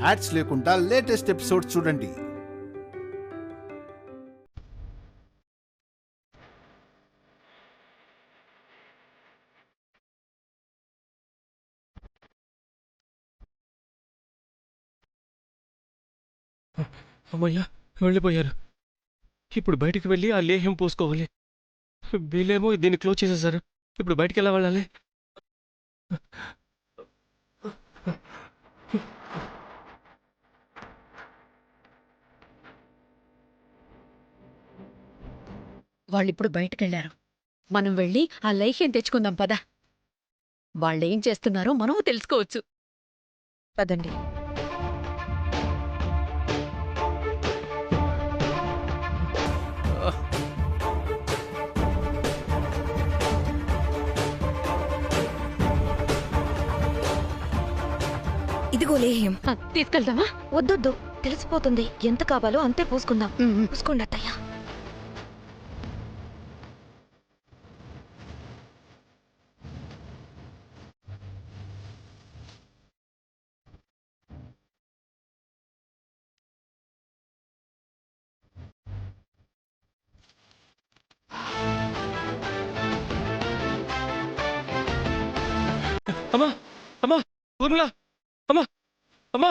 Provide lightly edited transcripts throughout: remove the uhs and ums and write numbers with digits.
Ads లేకుండా latest episodes చూడండి. అమ్మయ్యా, వెళ్ళిపోయారు. ఇప్పుడు బయటికి వెళ్ళి ఆ లేహ్యం పోసుకోవాలి. వీళ్ళేమో దీన్ని క్లోజ్ చేసేసారు. ఇప్పుడు బయటికి ఎలా వెళ్ళాలి? వాళ్ళిప్పుడు బయటకెళ్లారు. మనం వెళ్ళి ఆ లైహ్యం తెచ్చుకుందాం పద. వాళ్ళేం చేస్తున్నారో మనము తెలుసుకోవచ్చు. పదండి. ఇదిగో లేహ్యం. తీసుకెళ్దామా? వద్దొద్దు, తెలిసిపోతుంది. ఎంత కావాలో అంతే పూసుకుందాం. పూసుకోండి అత్తయ్య. అమ్మా, అమ్మా, ఊర్మిళ, అమ్మా, అమ్మా.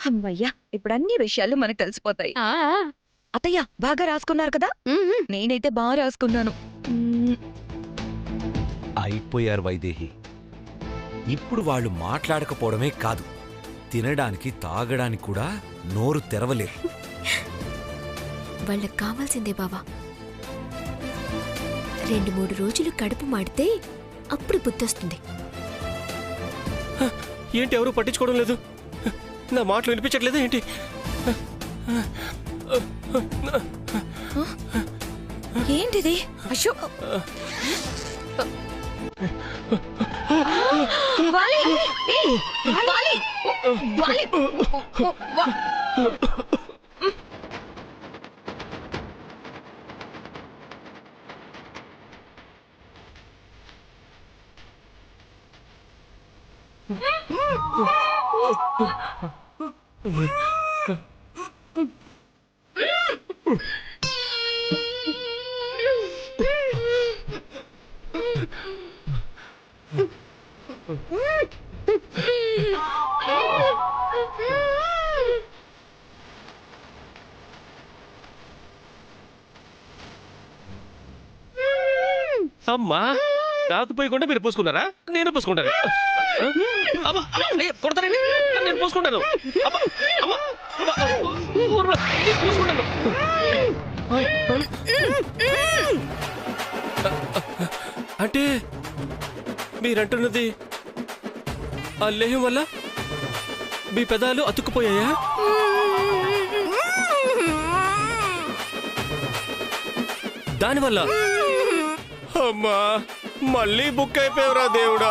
అమ్మయ్యా, ఇప్పుడు అన్ని విషయాలు మనకు తెలిసిపోతాయి. అత్తయ్య బాగా రాసుకున్నారు కదా? నేనైతే బాగా రాసుకున్నాను. అయిపోయారు వైదేహి. ఇప్పుడు వాళ్ళు మాట్లాడకపోవడమే కాదు, తినడానికి తాగడానికి కూడా నోరు తెరవలేరు. వాళ్ళకి కావాల్సిందే బావా. 2-3 రోజులు కడుపు మాడితే అప్పుడు బుద్ధొస్తుంది. ఏంటి ఎవరు పట్టించుకోవడం లేదు? నా మాటలు వినిపించట్లేదా ఏంటి? ఏంటిది? అయ్యో, అమ్మా, నాకు పోయకుండా మీరు పూసుకున్నారా? నేను పూసుకుంటాను. అమ్మా, అయ్య, కొడతానండి. నేను పూసుకుంటాను. అమ్మా, అమ్మా, అమ్మా, ఊర్మిళ, నేను పూసుకుంటాను. అంటే మీరంటున్నది ఆ లేహ్యం వల్ల మీ పెదాలు అతుక్కుపోయాయా? దానివల్ల? అమ్మా, మళ్ళీ బుక్ అయిపోయావురా దేవుడా.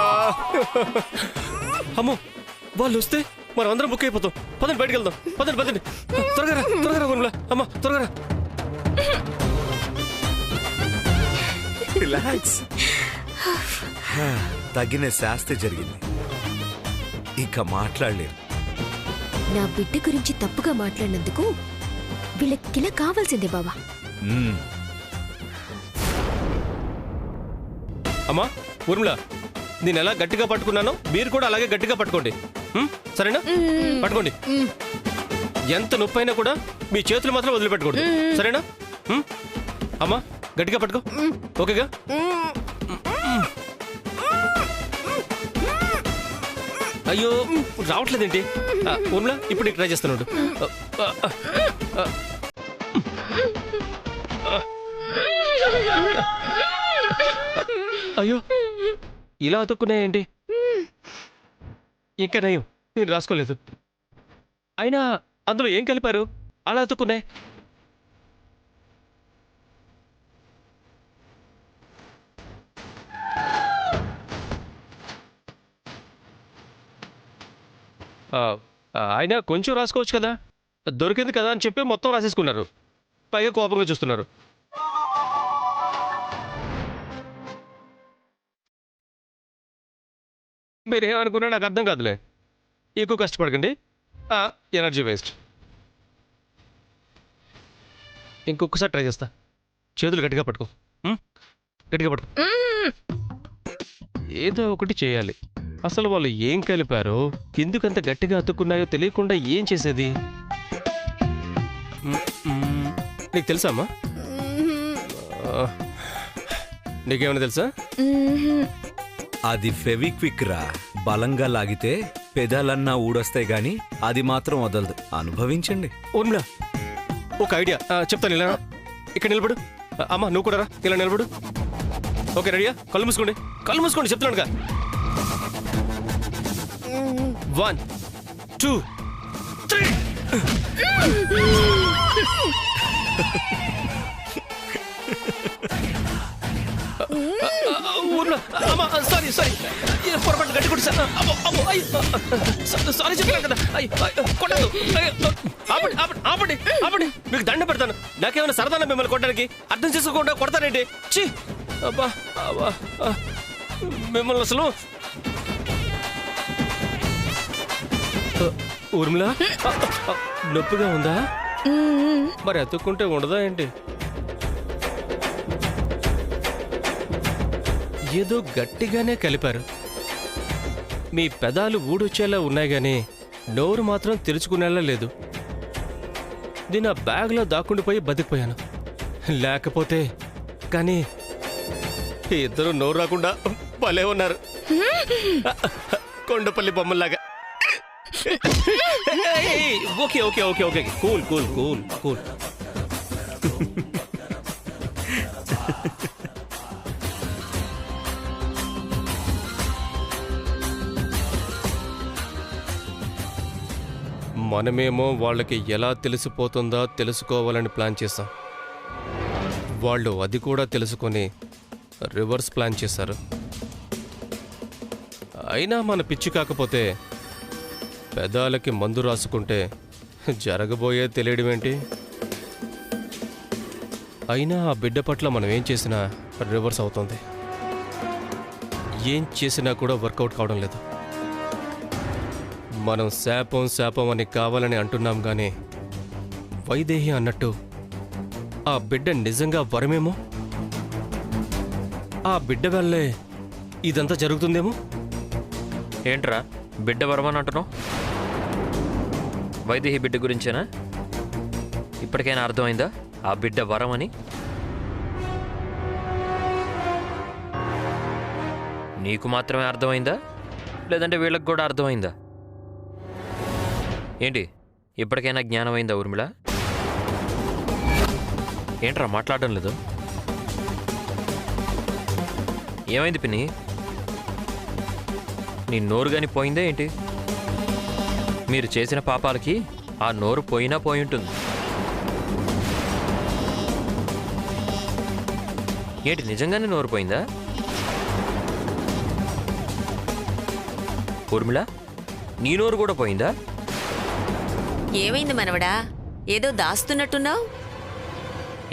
అమ్మో, వాళ్ళు వస్తే మనం అందరం బుక్ అయిపోతాం. పదండి, బయటకు వెళ్దాం. పదండి, పదండి, త్వరగా రా, త్వరగా రా ఊర్మిళ. అమ్మా, త్వరగా రా. రిలాక్స్. తగిన శాస్తి జరిగింది, ఇక మాట్లాడలేరు. నా బిడ్డ గురించి తప్పుగా మాట్లాడినందుకు వీళ్ళకిలా కావాల్సిందే బావా. అమ్మా, ఊర్మిళ, నేను ఎలా గట్టిగా పట్టుకున్నానో మీరు కూడా అలాగే గట్టిగా పట్టుకోండి. సరేనా? పట్టుకోండి. ఎంత నొప్పి అయినా కూడా మీ చేతులు మాత్రం వదిలిపెట్టకూడదు. సరేనా? అమ్మా, గట్టిగా పట్టుకో. ఓకేగా? అయ్యో, రావట్లేదేంటి? ఊర్మిళ, ఇప్పుడు ట్రై చేస్తున్నాడు. అయ్యో, ఇలా అతుక్కున్నాయేంటి? ఇంకా నయం, నేను రాసుకోలేదు. అయినా అందులో ఏం కలిపారు అలా అతుక్కున్నాయి? అయినా కొంచెం రాసుకోవచ్చు కదా. దొరికింది కదా అని చెప్పి మొత్తం రాసేసుకున్నారు. పైగా కోపంగా చూస్తున్నారు. మీరేమనుకున్నా నాకు అర్థం కాదులే. ఎక్కువ కష్టపడకండి, ఎనర్జీ వేస్ట్. ఇంకొకసారి ట్రై చేస్తా. చేతులు గట్టిగా పట్టుకో, గట్టిగా పట్టుకో. ఏదో ఒకటి చేయాలి. అసలు వాళ్ళు ఏం కలిపారో, ఎందుకంత గట్టిగా అతుక్కున్నాయో తెలియకుండా ఏం చేసేది? నీకు తెలుసా అమ్మా? నీకేమైనా తెలుసా? అది ఫెవిక్విక్ రా. బలంగా లాగితే పెదాలన్నా ఊడొస్తాయి గాని అది మాత్రం వదలదు. అనుభవించండి. ఊర్మిళ, ఒక ఐడియా చెప్తాను. ఇలా ఇక్కడ నిలబడు. అమ్మా నువ్వు కూడా రా, ఇలా నిలబడు. ఓకే, రెడీయా? కళ్ళు మూసుకోండి, కళ్ళు మూసుకోండి చెప్తున్నానుగా. 1 2 3. సారీ సారీ, పొరపాటు గట్టి కొట్టి సార్. సారీ చెప్పాను కదా. కొట్టదు. ఆపండి ఆపండి ఆపండి ఆపండి, మీకు దండ పెడతాను. నాకేమైనా సరదానా మిమ్మల్ని కొట్టడానికి? అర్థం చేసుకోకుండా కొడతానండి. ఛీ, అబ్బా అబ్బా, మిమ్మల్ని అసలు. ఊర్మిళ, నొప్పిగా ఉందా? మరి అతుక్కుంటే ఉండదా ఏంటి? ఏదో గట్టిగానే కలిపారు. మీ పెదాలు ఊడొచ్చేలా ఉన్నాయి గానీ నోరు మాత్రం తెరుచుకునేలా లేదు. దీని ఆ బ్యాగ్లో దాక్కుండిపోయి బతికిపోయాను. లేకపోతే కానీ ఇద్దరు నోరు రాకుండా భలే ఉన్నారు, కొండపల్లి బొమ్మల్లాగా. Okay okay okay okay, cool cool cool cool. మనమేమో వాళ్ళకి ఎలా తెలిసిపోతుందో తెలుసుకోవాలని ప్లాన్ చేశాం. వాళ్ళు అది కూడా తెలుసుకొని రివర్స్ ప్లాన్ చేశారు. అయినా మన పిచ్చి కాకపోతే పెదాలకి మందు రాసుకుంటే జరగబోయే తెలియడమేంటి? అయినా ఆ బిడ్డ పట్ల మనం ఏం చేసినా రివర్స్ అవుతుంది. ఏం చేసినా కూడా వర్కౌట్ కావడం లేదు. మనం శాపం శాపం అని కావాలని అంటున్నాం గానీ వైదేహి అన్నట్టు ఆ బిడ్డ నిజంగా వరమేమో. ఆ బిడ్డ వల్లే ఇదంతా జరుగుతుందేమో. ఏంట్రా బిడ్డ వరమని అంటున్నావు? వైదేహి బిడ్డ గురించేనా? ఇప్పటికైనా అర్థమైందా ఆ బిడ్డ వరమని? నీకు మాత్రమే అర్థమైందా, లేదంటే వీళ్ళకి కూడా అర్థమైందా? ఏంటి ఇప్పటికైనా జ్ఞానమైందా ఊర్మిళ? ఏంట్రా మాట్లాడడం లేదు? ఏమైంది పిన్ని? నీ నోరు గాని పోయిందే ఏంటి? మీరు చేసిన పాపాలకి ఆ నోరు పోయినా పోయి ఉంటుంది. ఏంటి నిజంగానే నోరు పోయిందా? ఊర్మిళ, నీ నోరు కూడా పోయిందా? ఏమైంది మనవడా, ఏదో దాస్తున్నట్టున్నావు?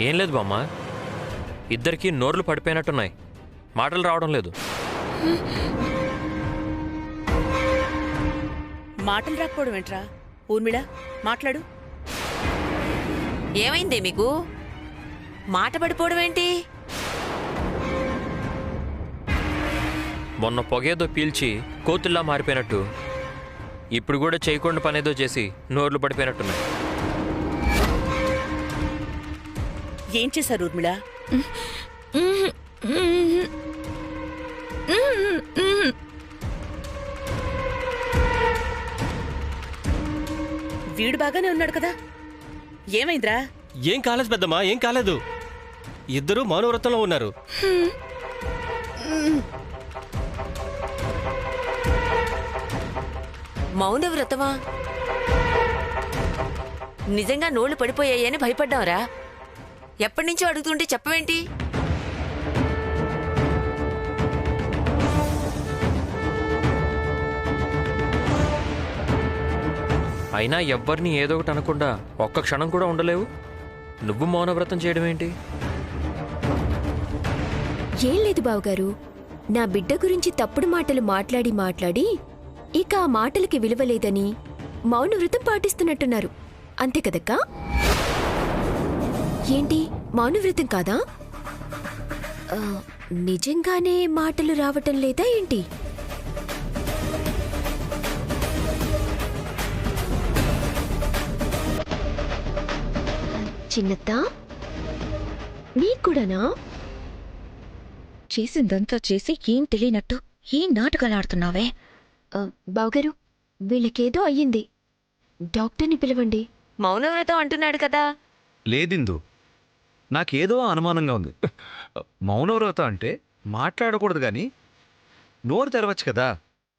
ఏం లేదు బామ్మ, ఇద్దరికీ నోర్లు పడిపోయినట్టున్నాయి, మాటలు రావడం లేదు. మాటలు రాకపోవడం ఏంట్రా? ఊర్మిళ మాట్లాడు. ఏమైందే మీకు? మాట పడిపోవడం ఏంటి? మొన్న పొగేదో పీల్చి కోతుల్లా మారిపోయినట్టు ఇప్పుడు కూడా చేయకుండా పనేదో చేసి నోర్లు పడిపోయినట్టున్నాయి. ఏం చేశారు ఊర్మిళ? వీడు బాగానే ఉన్నాడు కదా, ఏమైందిరా? ఏం కాలేదు పెద్దమ్మా, ఏం కాలేదు. ఇద్దరూ మౌనవ్రతంలో ఉన్నారు. మౌన వ్రతమా? నిజంగా నోళ్లు పడిపోయాయని భయపడ్డావరా? ఎప్పటినుంచో అడుగుతుంటే చెప్పవేంటి? అయినా ఎవ్వరిని ఏదో ఒకటి అనకుండా ఒక్క క్షణం కూడా ఉండలేవు. నువ్వు మౌనవ్రతం చేయడం ఏంటి? ఏం లేదు బావగారు, నా బిడ్డ గురించి తప్పుడు మాటలు మాట్లాడి మాట్లాడి ఇక ఆ మాటలకి విలువలేదని మౌనవ్రతం పాటిస్తున్నట్టున్నారు అంతే కదక్కా? ఏంటి మౌనవ్రతం కాదా? నిజంగానే మాటలు రావటం లేదా ఏంటి? చిన్నత్త నీకూడానా? చేసిందంతా చేసి ఏం తెలియనట్టు ఏం నాటకాలు ఆడుతున్నావే? బావగారు వీళ్ళకేదో అయ్యింది, డాక్టర్ని పిలవండి. మౌనవ్రతం అంటున్నాడు కదా. లేదిందు, నాకేదో అనుమానంగా ఉంది. మౌనవ్రతం అంటే మాట్లాడకూడదు కానీ నోరు తెరవచ్చు కదా.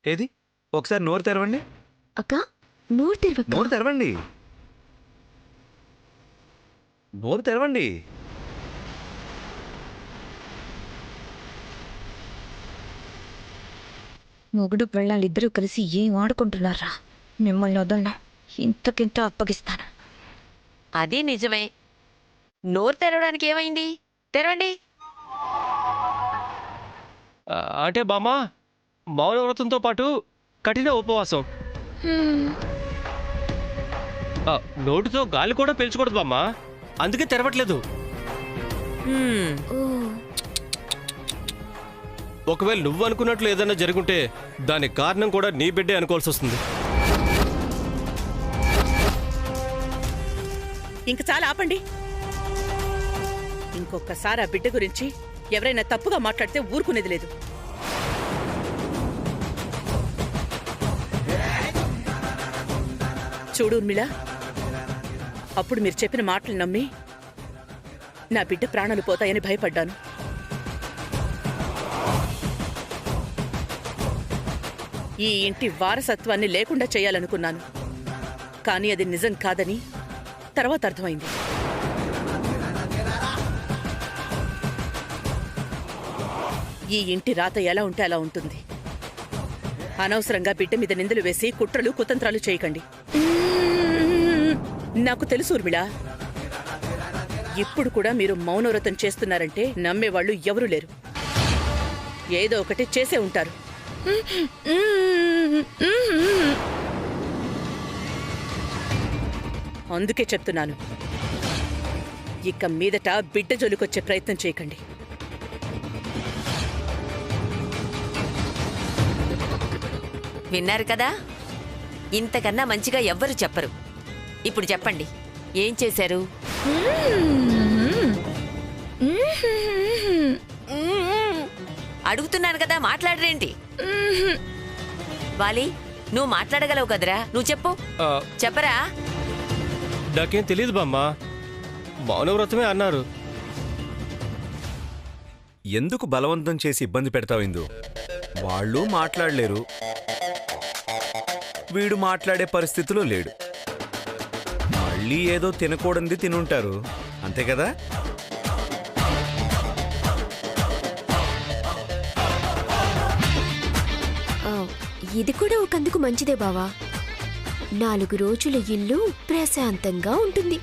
ఏది ఒకసారి నోరు తెరవండి. అక్క నోరు తెరవక్క. నోరు తెరవండి. నోరు తెరవండి. మొగుడు పెళ్ళాలిద్దరూ కలిసి ఏం ఆడుకుంటున్నారా? మిమ్మల్ని వదలను, ఇంతకింత అప్పగిస్తాను. అది నిజమే. నోరు తెరవడానికి ఏమైంది? తెరవండి. అంటే బామ్మ, మౌనవ్రతంతో పాటు కఠిన ఉపవాసం. నోటితో గాలి కూడా పీల్చకూడదు బామ్మ, అందుకే తెరవట్లేదు. హ్మ్. ఓ ఒకవేళ నువ్వు అనుకున్నట్లు ఏదైనా జరుగుంటే దానికి కారణం కూడా నీ బిడ్డే అనుకోవాల్సి వస్తుంది. ఇంక చాలా ఆపండి. ఇంకొకసారి ఆ బిడ్డ గురించి ఎవరైనా తప్పుగా మాట్లాడితే ఊరుకునేది లేదు. చూడు ఉర్మిళ, అప్పుడు మీరు చెప్పిన మాటలు నమ్మి నా బిడ్డ ప్రాణాలు పోతాయని భయపడ్డాను. ఈ ఇంటి వారసత్వాన్ని లేకుండా చేయాలనుకున్నాను. కానీ అది నిజం కాదని తర్వాత అర్థమైంది. ఈ ఇంటి రాత ఎలా ఉంటే అలా ఉంటుంది. అనవసరంగా బిడ్డ మీద నిందలు వేసి కుట్రలు కుతంత్రాలు చేయకండి. నాకు తెలుసు ఉర్మిళ, ఇప్పుడు కూడా మీరు మౌనవ్రతం చేస్తున్నారంటే నమ్మేవాళ్ళు ఎవరూ లేరు. ఏదో ఒకటి చేసే ఉంటారు. అందుకే చెప్తున్నాను, ఇక మీదట బిడ్డ జోలికొచ్చే ప్రయత్నం చేయకండి. విన్నారు కదా, ఇంతకన్నా మంచిగా ఎవ్వరు చెప్పరు. ఇప్పుడు చెప్పండి, ఏం చేశారు? అడుగుతున్నాను కదా, మాట్లాడరేంటి? వాలి, నువ్వు మాట్లాడగలవు కదరా, నువ్వు చెప్పు. చెప్పరా? నాకేం తెలియదు బామ్మ, మౌనవ్రతమే అన్నారు. ఎందుకు బలవంతం చేసి ఇబ్బంది పెడతావు ఇందు? వాళ్ళు మాట్లాడలేరు, వీడు మాట్లాడే పరిస్థితిలో లేడు. మళ్ళీ ఏదో తినకూడనిది తినుంటారు, అంతే కదా? ఇది కూడా ఒకందుకు మంచిదే బావా. 4 రోజుల ఇల్లు ప్రశాంతంగా ఉంటుంది.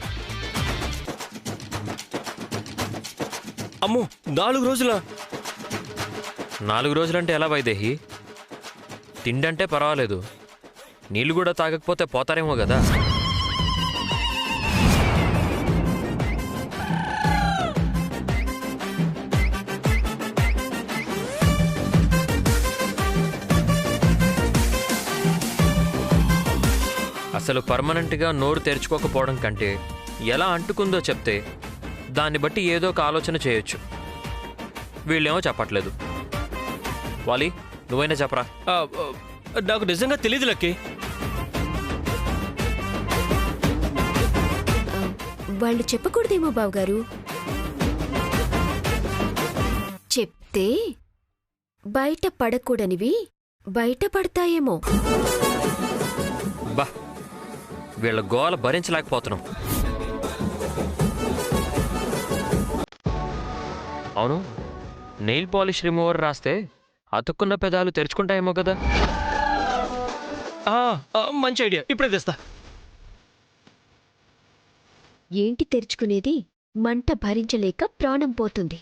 అమ్మో, 4 రోజులా? 4 రోజులంటే ఎలా వైదేహి? తిండంటే పర్వాలేదు, నీళ్ళు కూడా తాగకపోతే పోతారేమో కదా. అసలు పర్మనెంట్గా నోరు తెరుచుకోకపోవడం కంటే ఎలా అంటుకుందో చెప్తే దాన్ని బట్టి ఏదో ఒక ఆలోచన చేయొచ్చు. వీళ్ళేమో చెప్పట్లేదు. వాలి, నువ్వైనా చెప్పరా. నాకు నిజంగా తెలియదు లక్కీ. వాళ్ళు చెప్పకూడదేమో బావగారు. చెప్తే బయట పడకూడనివి బయట పడతాయేమో. బా, వీళ్ళ గోల భరించలేకపోతున్నాం. అవును, నెయిల్ పాలిష్ రిమూవర్ రాస్తే అతుక్కున్న పెదాలు తెరుచుకుంటాయేమో కదా. మంచి ఐడియా, ఇప్పుడే తెస్తా. ఏంటి తెరుచుకునేది? మంట భరించలేక ప్రాణం పోతుంది.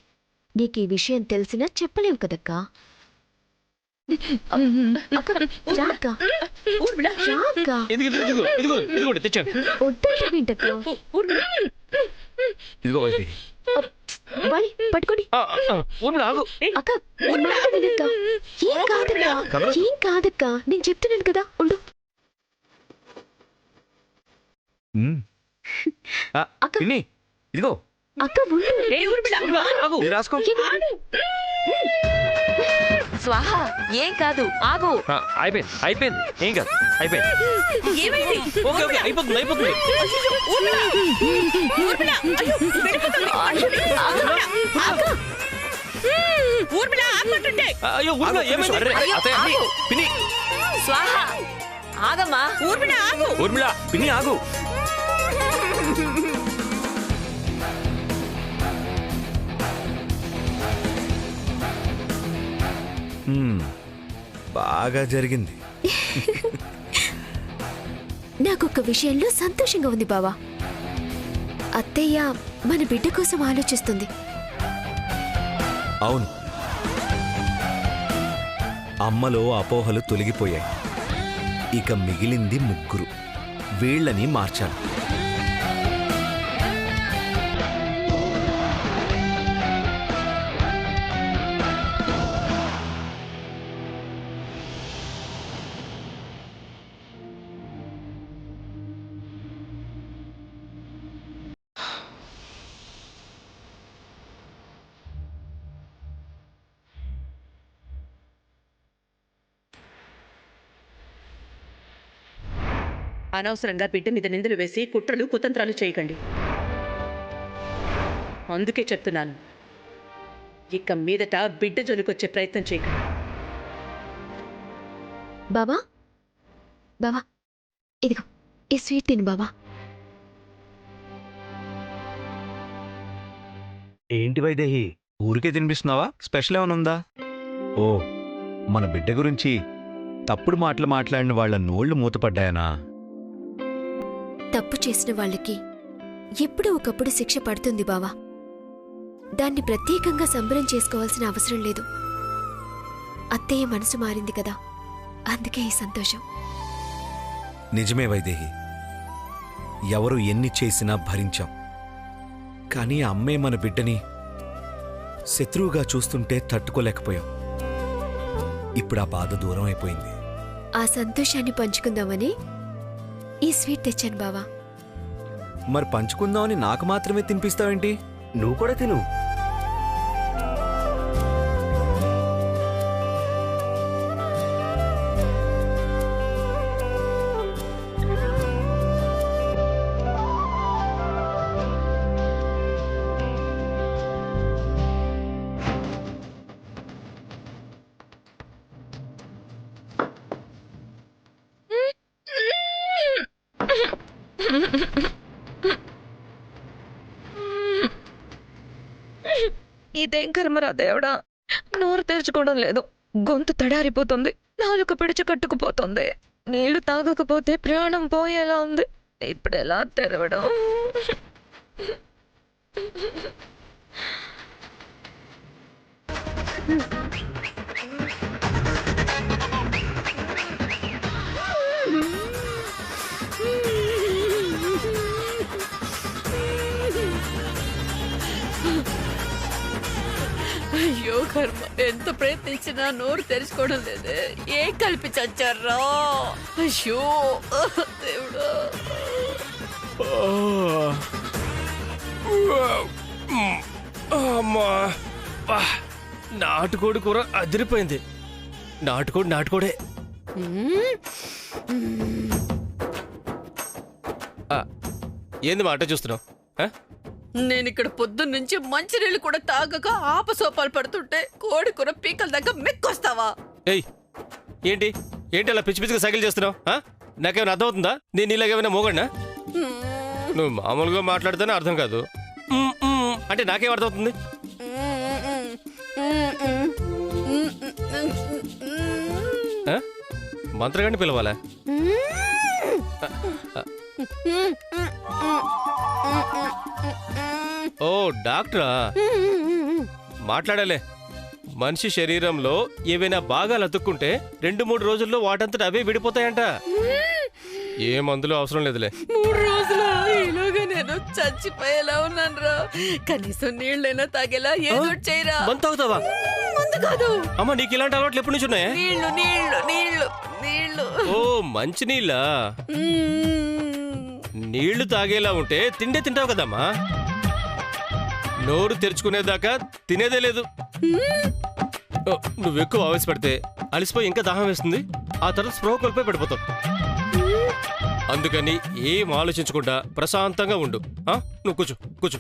నీకీ విషయం తెలిసినా చెప్పలేవు కదక్కా. అక్క రా అక్క. రా అక్క. ఇదిగోండి తెచ్చాను. వద్దంటావేంటక్క? ఇదిగో వైదేహి. వాలి, పట్టుకోండి. ఊర్మిళ ఆగు. అక్క నా మాట వినక్క. ఏం కాదక్క, ఏం కాదక్క, నేను చెప్తున్నాను కదా, ఉండు. అక్క పిన్ని ఇదిగో అక్క ఉండు. ఇది రాసుకో. స్వాహ ఏం కాదు ఆగు. అయిపోయింది ఏం కాదు అయిపోయింది. ఏమైంది? ఓకే ఓకే అయిపోతుంది అయిపోతుంది. ఊర్మిళ! ఊర్మిళ! అయ్యో, వెళ్ళిపోతుంది. అక్క ఊర్మిళ ఆపమంటుంటే. అయ్యో ఊర్మిళ ఏమైంది? అయ్యో, ఆగు. పిన్ని స్వాహ ఆగమ్మా. ఊర్మిళ ఆగు. ఊర్మిళ పిన్ని ఆగు. బాగా జరిగింది. నాకొక్క విషయంలో సంతోషంగా ఉంది బావా. అత్తయ్య మన బిడ్డ కోసం ఆలోచిస్తుంది. అవును, అమ్మలో అపోహలు తొలగిపోయాయి. ఇక మిగిలింది ముగ్గురు. వీళ్ళని మార్చాలి. అనవసరంగా బిడ్డ మీద నిందలు వేసి కుట్రలు కుతంత్రాలు చేయకండి. అందుకే చెప్తున్నాను, ఇక మీదట బిడ్డ జోలికొచ్చే ప్రయత్నం చేయకండి. బావా బావా ఇదిగో ఈ స్వీట్ తిను బావా. ఏంటి వైదేహి, ఊరికే తినిపిస్తున్నావా? స్పెషల్ ఏమైనా ఉందా? ఓ, మన బిడ్డ గురించి తప్పుడు మాటలు మాట్లాడిన వాళ్ళ నోళ్లు మూతపడ్డాయనా? తప్పు చేసిన వాళ్ళకి ఎప్పుడో ఒకప్పుడు శిక్ష పడుతుంది బావా. దాన్ని ప్రత్యేకంగా సంబరం చేసుకోవాల్సిన అవసరం లేదు. అత్తయ్య మనసు మారింది కదా, అందుకే ఈ సంతోషం. నిజమే వైదేహి, ఎవరు ఎన్ని చేసినా భరించాం. కానీ అమ్మే మన బిడ్డని శత్రువుగా చూస్తుంటే తట్టుకోలేకపోయాం. ఇప్పుడు ఆ బాధ దూరం అయిపోయింది. ఆ సంతోషాన్ని పంచుకుందామని ఈ స్వీట్ తెచ్చాను బావా. మరి పంచుకుందామని నాకు మాత్రమే తినిపిస్తావేంటి? నువ్వు కూడా తిను. ఇదేం కర్మరా దేవుడా, నోరు తెరుచుకోవడం లేదు, గొంతు తడారిపోతుంది, నాలుక పిడిచి కట్టుకుపోతుంది, నీళ్లు తాగకపోతే ప్రాణం పోయేలా ఉంది. ఇప్పుడు ఎలా తెరవడం? అయ్యో కర్మ, ఎంత ప్రయత్నించినా నోరు తెరుచుకోవడం లేదే. ఏం కలిపి చచ్చారా? అయ్యో దేవుడా. అమ్మా, నాటుకోడి కూర అదిరిపోయింది. నాటుకోడే. ఏంది మాట చూస్తున్నావు? నేను ఇక్కడ పొద్దున్నుంచి మంచినీళ్ళు కూడా తాగక ఆపసోపాలు పడుతుంటే కోడి కూర పీకల దగ్గర మెక్కొస్తావా? ఏయ్, ఏంటి అలా పిచ్చి పిచ్చిగా సైకిల్ చేస్తున్నావు? నాకేమైనా అర్థమవుతుందా? నేను నీలాగేమైనా మోగడినా? నువ్వు మామూలుగా మాట్లాడితేనే అర్థం కాదు. అంటే నాకేం అర్థమవుతుంది? మంత్రగాడిని పిలవాలా? ఓ డాక్టరా? మాట్లాడాలే, మనిషి శరీరంలో ఏవైనా భాగాలు అతుక్కుంటే 2-3 రోజుల్లో వాటంతట అవే విడిపోతాయంట. ఏ మందులు అవసరం లేదులే. 3 రోజులు ఈలోగా నేను చచ్చిపోయేలా ఉన్నాను రా. కనీసం నీళ్ళైనా తాగేలా ఏదో చేయరా. మందు తాగుతావా? మందు కాదు. అమ్మ, నీకు ఇలాంటి అలవాట్లు ఎప్పటి నుంచి ఉన్నాయా? నీళ్లు నీళ్లు నీళ్లు నీళ్లు. ఓ, మంచి నీళ్ళా? నీళ్లు తాగేలా ఉంటే తిండే తింటావు కదమ్మా. నోరు తెరుచుకునేదాకా తినేదే లేదు. ఓ, నువ్వెక్కువ ఆవేశపడితే అలసిపోయి ఇంకా దాహం వేస్తుంది. ఆ తర్వాత స్పృహ కోల్పోయి పడిపోతావు. అందుకని ఏం ఆలోచించకుండా ప్రశాంతంగా ఉండు. నువ్వు కూర్చో కూర్చో.